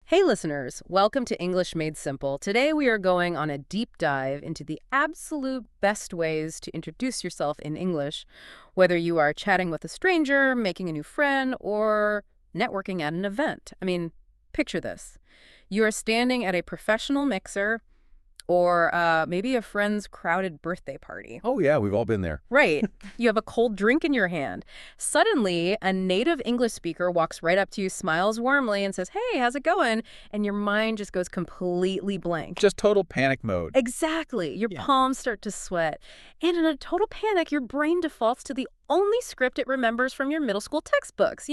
Hey listeners, welcome to English Made Simple. Today we are going on a deep dive into the absolute best ways to introduce yourself in English, whether you are chatting with a stranger, making a new friend, or networking at an event. Picture this. You are standing at a professional mixer or maybe a friend's crowded birthday party. Oh, yeah, we've all been there. Right. You have a cold drink in your hand. Suddenly, a native English speaker walks right up to you, smiles warmly, and says, "Hey, how's it going?" And your mind just goes completely blank. Just total panic mode. Exactly. Your Yeah. palms start to sweat. And in a total panic, your brain defaults to the only script it remembers from your middle school textbooks.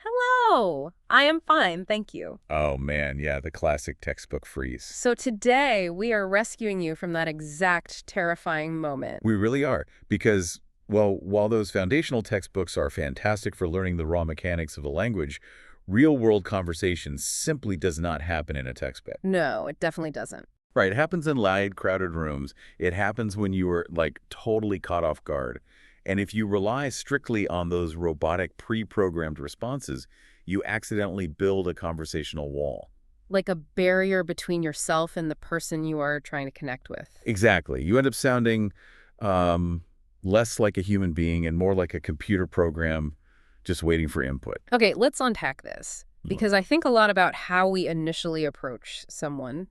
Hello, I am fine, thank you. Oh, man, yeah, the classic textbook freeze. So today, we are rescuing you from that exact terrifying moment. We really are, because, well, while those foundational textbooks are fantastic for learning the raw mechanics of the language, real-world conversation simply does not happen in a textbook. No, it definitely doesn't. Right, it happens in loud, crowded rooms. It happens when you are, totally caught off guard. And if you rely strictly on those robotic, pre-programmed responses, you accidentally build a conversational wall. Like a barrier between yourself and the person you are trying to connect with. Exactly. You end up sounding less like a human being and more like a computer program just waiting for input. Okay, let's unpack this, because I think a lot about how we initially approach someone.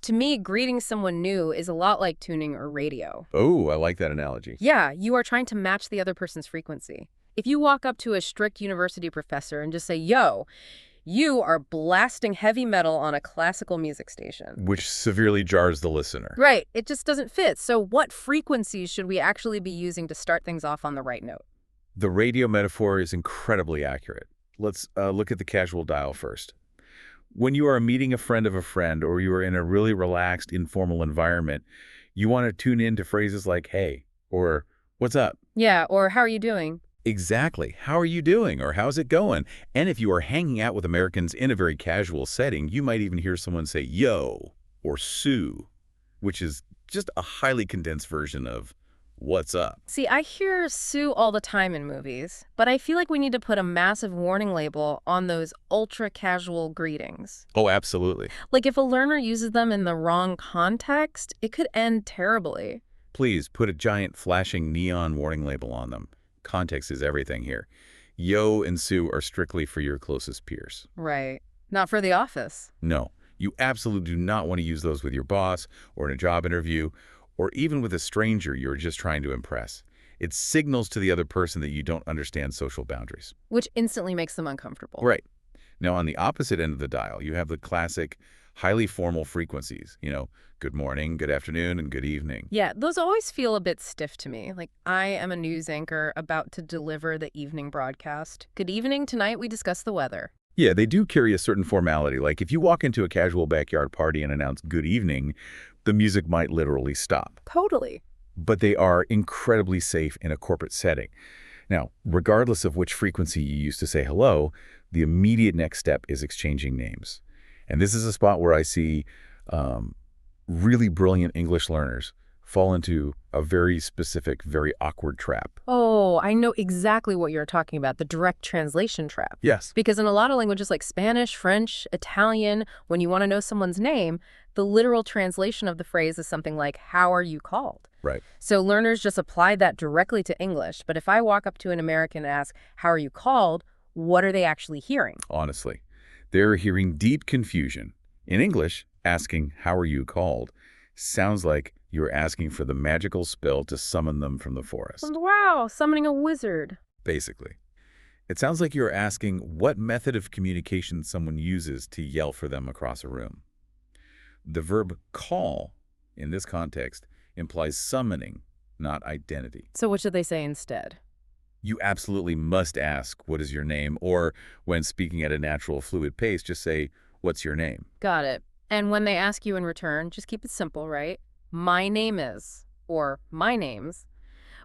To me, greeting someone new is a lot like tuning a radio. Oh, I like that analogy. Yeah, you are trying to match the other person's frequency. If you walk up to a strict university professor and just say, "Yo, you are blasting heavy metal on a classical music station." Which severely jars the listener. Right, it just doesn't fit. So what frequencies should we actually be using to start things off on the right note? The radio metaphor is incredibly accurate. Let's look at the casual dial first. When you are meeting a friend of a friend or you are in a really relaxed, informal environment, you want to tune in to phrases like, "Hey," or "What's up?" Yeah, or "How are you doing?" Exactly. "How are you doing?" or "How's it going?" And if you are hanging out with Americans in a very casual setting, you might even hear someone say "yo" or "Sue," which is just a highly condensed version of "what's up." See, I hear "Sue" all the time in movies, but I feel like we need to put a massive warning label on those ultra-casual greetings. Oh, absolutely. Like if a learner uses them in the wrong context, it could end terribly. Please put a giant flashing neon warning label on them. Context is everything here. "Yo" and "Sue" are strictly for your closest peers. Right. Not for the office. No, you absolutely do not want to use those with your boss or in a job interview or even with a stranger you're just trying to impress. It signals to the other person that you don't understand social boundaries. Which instantly makes them uncomfortable. Right. Now, on the opposite end of the dial, you have the classic, highly formal frequencies. Good morning, good afternoon, and good evening. Yeah, those always feel a bit stiff to me. Like I am a news anchor about to deliver the evening broadcast. Good evening, tonight we discuss the weather. Yeah, they do carry a certain formality. Like if you walk into a casual backyard party and announce "good evening," the music might literally stop. Totally. But they are incredibly safe in a corporate setting. Now, regardless of which frequency you use to say hello, the immediate next step is exchanging names. And this is a spot where I see really brilliant English learners fall into a very specific, very awkward trap. Oh, I know exactly what you're talking about, the direct translation trap. Yes. Because in a lot of languages like Spanish, French, Italian, when you want to know someone's name, the literal translation of the phrase is something like, "How are you called?" Right. So learners just apply that directly to English. But if I walk up to an American and ask, "How are you called?" what are they actually hearing? Honestly, they're hearing deep confusion. In English, asking "How are you called?" sounds like you're asking for the magical spell to summon them from the forest. Wow, summoning a wizard. Basically. It sounds like you're asking what method of communication someone uses to yell for them across a room. The verb "call," in this context, implies summoning, not identity. So what should they say instead? You absolutely must ask, "What is your name?" Or when speaking at a natural, fluid pace, just say, "What's your name?" Got it. And when they ask you in return, just keep it simple, right? "My name is," or "my name's."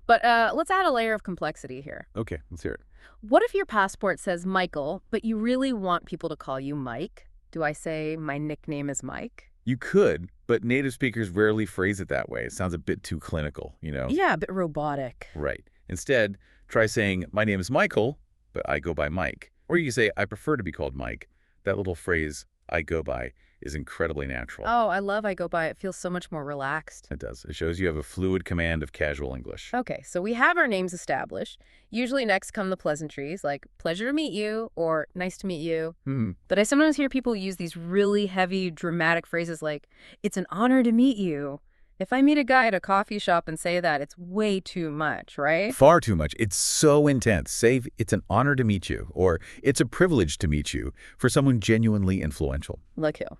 But let's add a layer of complexity here. Okay, let's hear it. What if your passport says Michael, but you really want people to call you Mike? Do I say, "My nickname is Mike"? You could, but native speakers rarely phrase it that way. It sounds a bit too clinical, Yeah, a bit robotic. Right. Instead, try saying, "My name is Michael, but I go by Mike." Or you can say, "I prefer to be called Mike." That little phrase I go by is incredibly natural. Oh, I love I go by. It feels so much more relaxed. It does. It shows you have a fluid command of casual English. Okay, so we have our names established. Usually next come the pleasantries, like pleasure to meet you or nice to meet you. Hmm. But I sometimes hear people use these really heavy, dramatic phrases like, it's an honor to meet you. If I meet a guy at a coffee shop and say that, it's way too much, right? Far too much. It's so intense. Say, it's an honor to meet you, or it's a privilege to meet you for someone genuinely influential. Like who?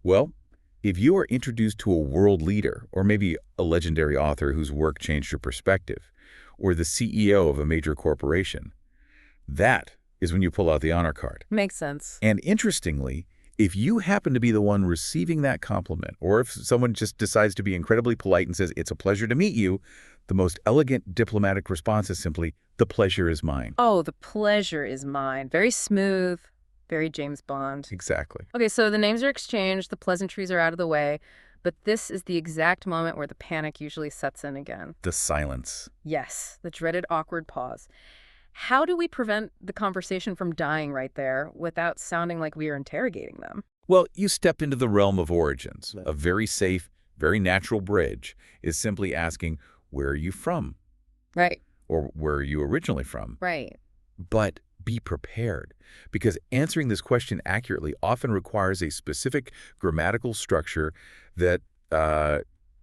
Well, if you are introduced to a world leader, or maybe a legendary author whose work changed your perspective, or the CEO of a major corporation, that is when you pull out the honor card. Makes sense. And interestingly, if you happen to be the one receiving that compliment, or if someone just decides to be incredibly polite and says, it's a pleasure to meet you, the most elegant diplomatic response is simply, the pleasure is mine. Oh, the pleasure is mine. Very smooth, very James Bond. Exactly. Okay, so the names are exchanged, the pleasantries are out of the way, but this is the exact moment where the panic usually sets in again. The silence. Yes, the dreaded awkward pause. How do we prevent the conversation from dying right there without sounding like we are interrogating them? Well, you stepped into the realm of origins. A very safe, very natural bridge is simply asking, where are you from? Right, Or where are you originally from? right. But be prepared, because answering this question accurately often requires a specific grammatical structure that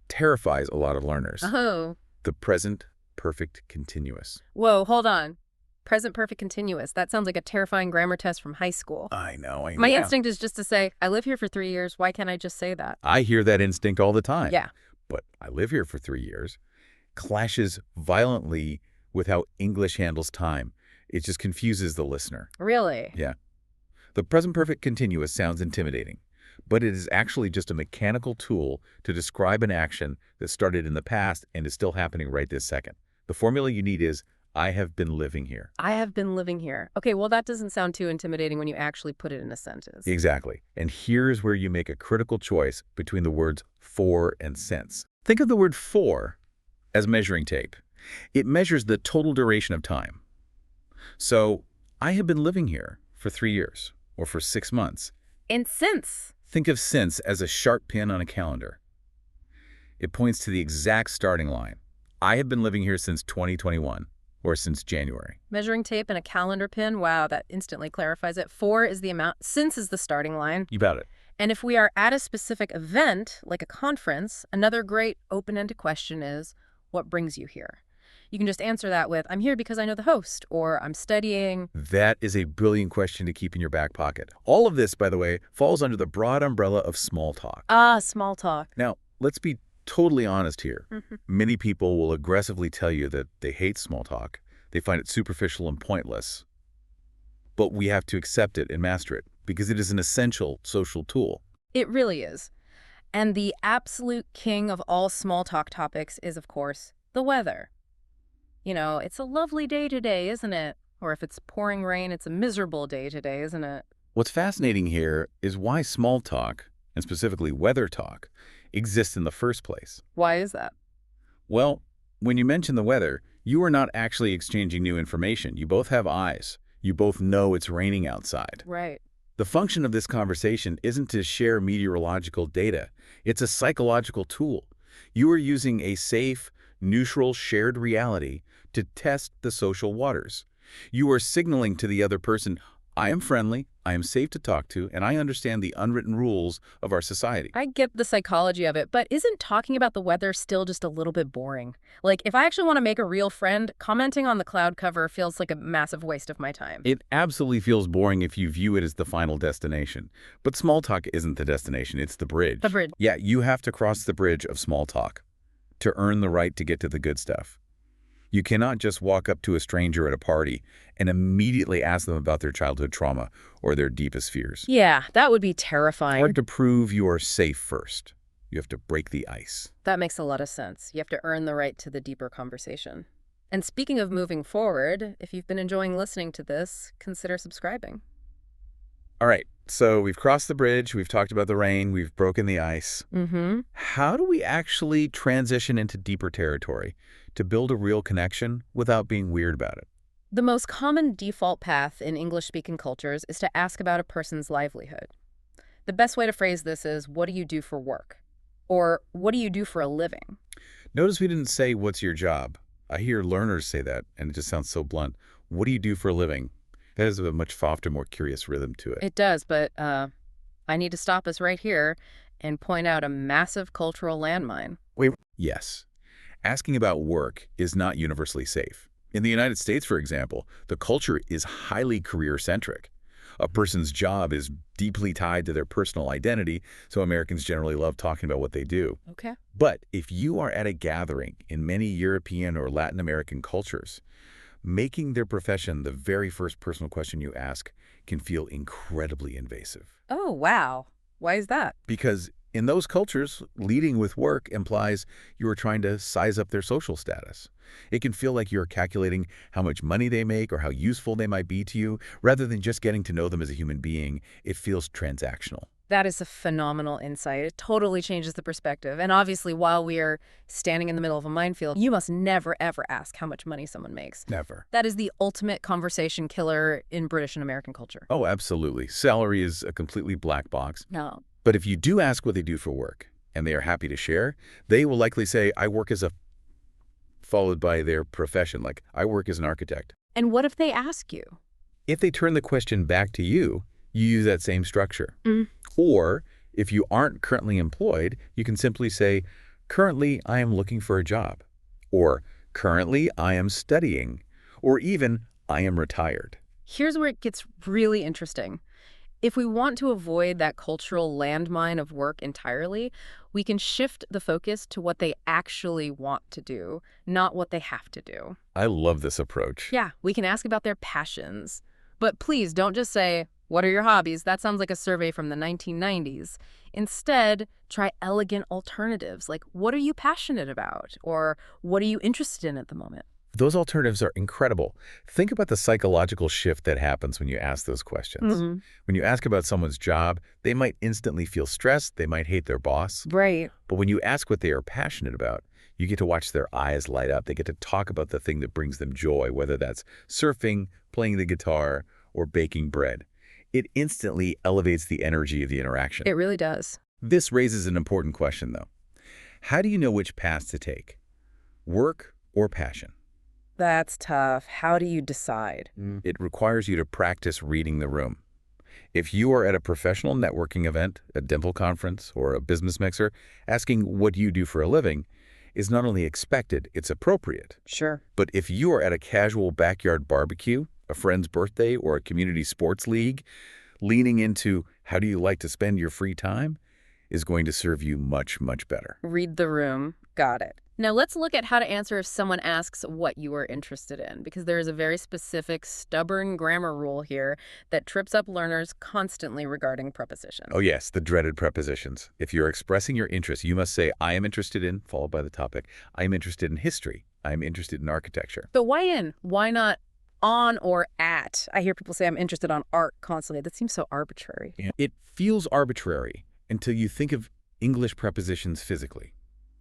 terrifies a lot of learners. Oh, The present perfect continuous. whoa, hold on. Present perfect continuous. That sounds like a terrifying grammar test from high school. I know. My instinct is just to say, I live here for 3 years. Why can't I just say that? I hear that instinct all the time. Yeah. But I live here for 3 years clashes violently with how English handles time. It just confuses the listener. Really? Yeah. The present perfect continuous sounds intimidating, but it is actually just a mechanical tool to describe an action that started in the past and is still happening right this second. The formula you need is, I have been living here. I have been living here. Okay, well, that doesn't sound too intimidating when you actually put it in a sentence. Exactly. And here's where you make a critical choice between the words for and since. Think of the word for as measuring tape. It measures the total duration of time. So, I have been living here for 3 years, or for 6 months. And since. Think of since as a sharp pin on a calendar. It points to the exact starting line. I have been living here since 2021, or since January. Measuring tape and a calendar pin, wow, that instantly clarifies it. For is the amount, since is the starting line. You got it. And if we are at a specific event, like a conference, another great open-ended question is, what brings you here? You can just answer that with, I'm here because I know the host, or I'm studying. That is a brilliant question to keep in your back pocket. All of this, by the way, falls under the broad umbrella of small talk. Ah, small talk. Now, let's be totally honest here. Mm-hmm. Many people will aggressively tell you that they hate small talk. They find it superficial and pointless. But we have to accept it and master it, because it is an essential social tool. It really is. And the absolute king of all small talk topics is, of course, the weather. You know, it's a lovely day today, isn't it? Or if it's pouring rain, it's a miserable day today, isn't it? What's fascinating here is why small talk, and specifically weather talk, exists in the first place. Why is that? Well, when you mention the weather, you are not actually exchanging new information. You both have eyes. You both know it's raining outside. Right. The function of this conversation isn't to share meteorological data. It's a psychological tool. You are using a safe, neutral, shared reality to test the social waters. You are signaling to the other person, I am friendly, I am safe to talk to, and I understand the unwritten rules of our society. I get the psychology of it, but isn't talking about the weather still just a little bit boring? Like, if I actually want to make a real friend, commenting on the cloud cover feels like a massive waste of my time. It absolutely feels boring if you view it as the final destination. But small talk isn't the destination, it's the bridge. The bridge. Yeah, you have to cross the bridge of small talk to earn the right to get to the good stuff. You cannot just walk up to a stranger at a party and immediately ask them about their childhood trauma or their deepest fears. Yeah, that would be terrifying. Hard to prove you are safe first. You have to break the ice. That makes a lot of sense. You have to earn the right to the deeper conversation. And speaking of moving forward, if you've been enjoying listening to this, consider subscribing. All right, so we've crossed the bridge, we've talked about the rain, we've broken the ice. Mm-hmm. How do we actually transition into deeper territory to build a real connection without being weird about it? The most common default path in English-speaking cultures is to ask about a person's livelihood. The best way to phrase this is, what do you do for work? Or what do you do for a living? Notice we didn't say, what's your job? I hear learners say that, and it just sounds so blunt. What do you do for a living? That has a much softer, more curious rhythm to it. It does, but I need to stop us right here and point out a massive cultural landmine. Wait. Yes. Asking about work is not universally safe. In the United States, for example, the culture is highly career-centric. A person's job is deeply tied to their personal identity, so Americans generally love talking about what they do. Okay. But if you are at a gathering in many European or Latin American cultures, making their profession the very first personal question you ask can feel incredibly invasive. Oh, wow. Why is that? Because in those cultures, leading with work implies you are trying to size up their social status. It can feel like you're calculating how much money they make or how useful they might be to you. Rather than just getting to know them as a human being, it feels transactional. That is a phenomenal insight. It totally changes the perspective. And obviously, while we are standing in the middle of a minefield, you must never, ever ask how much money someone makes. Never. That is the ultimate conversation killer in British and American culture. Oh, absolutely. Salary is a completely black box. No. But if you do ask what they do for work, and they are happy to share, they will likely say, I work as a... followed by their profession, like, I work as an architect. And what if they ask you? If they turn the question back to you, you use that same structure. Mm. Or, if you aren't currently employed, you can simply say, currently I am looking for a job. Or, currently I am studying. Or even, I am retired. Here's where it gets really interesting. If we want to avoid that cultural landmine of work entirely, we can shift the focus to what they actually want to do, not what they have to do. I love this approach. Yeah, we can ask about their passions. But please don't just say, what are your hobbies? That sounds like a survey from the 1990s. Instead, try elegant alternatives like, what are you passionate about? Or what are you interested in at the moment? Those alternatives are incredible. Think about the psychological shift that happens when you ask those questions. Mm-hmm. When you ask about someone's job, they might instantly feel stressed, they might hate their boss. Right. But when you ask what they are passionate about, you get to watch their eyes light up. They get to talk about the thing that brings them joy, whether that's surfing, playing the guitar, or baking bread. It instantly elevates the energy of the interaction. It really does. This raises an important question, though. How do you know which path to take? Work or passion? That's tough. How do you decide? It requires you to practice reading the room. If you are at a professional networking event, a dental conference, or a business mixer, asking what you do for a living is not only expected, it's appropriate. Sure. But if you are at a casual backyard barbecue, a friend's birthday, or a community sports league, leaning into how do you like to spend your free time is going to serve you much, much better. Read the room. Got it. Now let's look at how to answer if someone asks what you are interested in, because there is a very specific, stubborn grammar rule here that trips up learners constantly regarding prepositions. Oh yes, the dreaded prepositions. If you're expressing your interest, you must say, I am interested in, followed by the topic. I am interested in history. I am interested in architecture. But why in? Why not on or at? I hear people say I'm interested on art constantly. That seems so arbitrary. It feels arbitrary until you think of English prepositions physically.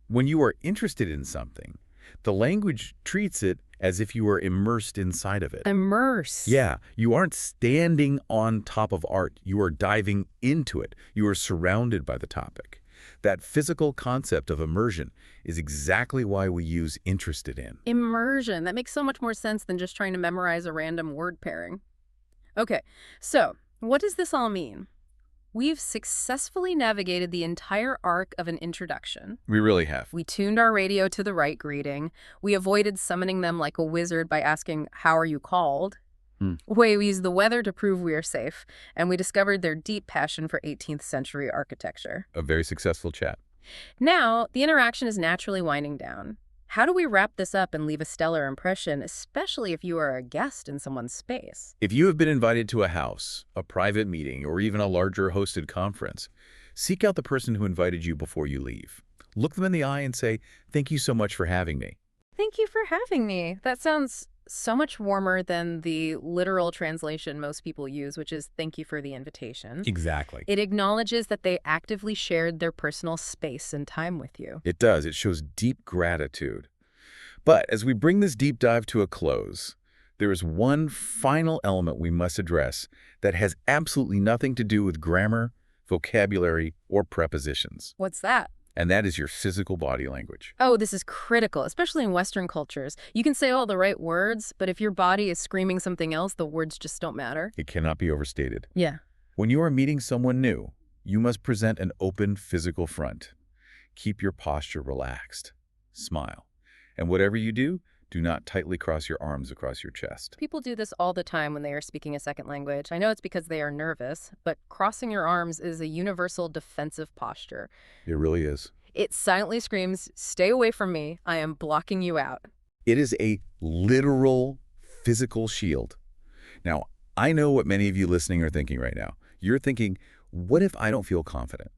When you are interested in something, the language treats it as if you were immersed inside of it. Immerse. Yeah, you aren't standing on top of art. You are diving into it. You are surrounded by the topic. That physical concept of immersion is exactly why we use interested in. Immersion. That makes so much more sense than just trying to memorize a random word pairing. Okay, so what does this all mean? We've successfully navigated the entire arc of an introduction. We really have. We tuned our radio to the right greeting. We avoided summoning them like a wizard by asking, how are you called? We used the weather to prove we are safe. And we discovered their deep passion for 18th century architecture. A very successful chat. Now, the interaction is naturally winding down. How do we wrap this up and leave a stellar impression, especially if you are a guest in someone's space? If you have been invited to a house, a private meeting, or even a larger hosted conference, seek out the person who invited you before you leave. Look them in the eye and say, thank you so much for having me. Thank you for having me. That sounds so much warmer than the literal translation most people use, which is thank you for the invitation. Exactly. It acknowledges that they actively shared their personal space and time with you. It does. It shows deep gratitude. But as we bring this deep dive to a close, there is one final element we must address that has absolutely nothing to do with grammar, vocabulary, or prepositions. What's that? And that is your physical body language. Oh, this is critical, especially in Western cultures. You can say all the right words, but if your body is screaming something else, the words just don't matter. It cannot be overstated. Yeah. When you are meeting someone new, you must present an open physical front. Keep your posture relaxed. Smile. And whatever you do not tightly cross your arms across your chest. People do this all the time when they are speaking a second language. I know it's because they are nervous, but crossing your arms is a universal defensive posture. It really is. It silently screams, "Stay away from me. I am blocking you out." It is a literal physical shield. Now, I know what many of you listening are thinking right now. You're thinking, what if I don't feel confident?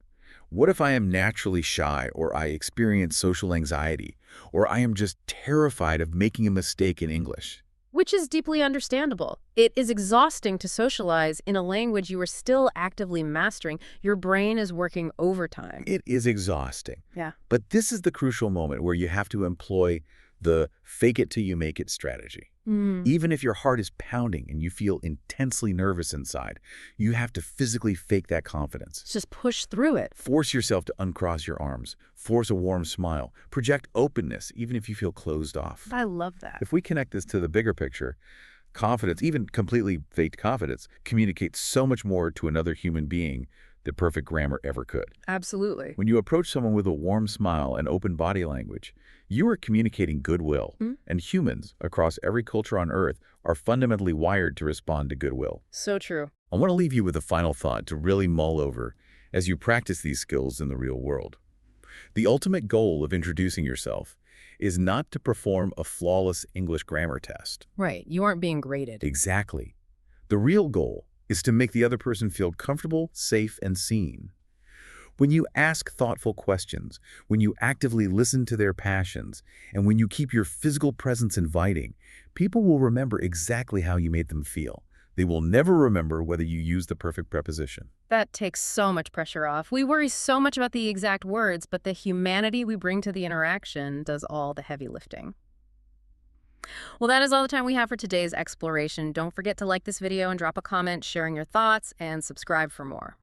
What if I am naturally shy, or I experience social anxiety, or I am just terrified of making a mistake in English? Which is deeply understandable. It is exhausting to socialize in a language you are still actively mastering. Your brain is working overtime. It is exhausting. Yeah. But this is the crucial moment where you have to employ the fake it till you make it strategy. Even if your heart is pounding and you feel intensely nervous inside, you have to physically fake that confidence. Just push through it. Force yourself to uncross your arms. Force a warm smile. Project openness, even if you feel closed off. I love that. If we connect this to the bigger picture, confidence, even completely faked confidence, communicates so much more to another human being than perfect grammar ever could. Absolutely. When you approach someone with a warm smile and open body language, you are communicating goodwill. And humans across every culture on Earth are fundamentally wired to respond to goodwill. So true. I want to leave you with a final thought to really mull over as you practice these skills in the real world. The ultimate goal of introducing yourself is not to perform a flawless English grammar test. Right. You aren't being graded. Exactly. The real goal is to make the other person feel comfortable, safe, and seen. When you ask thoughtful questions, when you actively listen to their passions, and when you keep your physical presence inviting, people will remember exactly how you made them feel. They will never remember whether you used the perfect preposition. That takes so much pressure off. We worry so much about the exact words, but the humanity we bring to the interaction does all the heavy lifting. Well, that is all the time we have for today's exploration. Don't forget to like this video and drop a comment sharing your thoughts, and subscribe for more.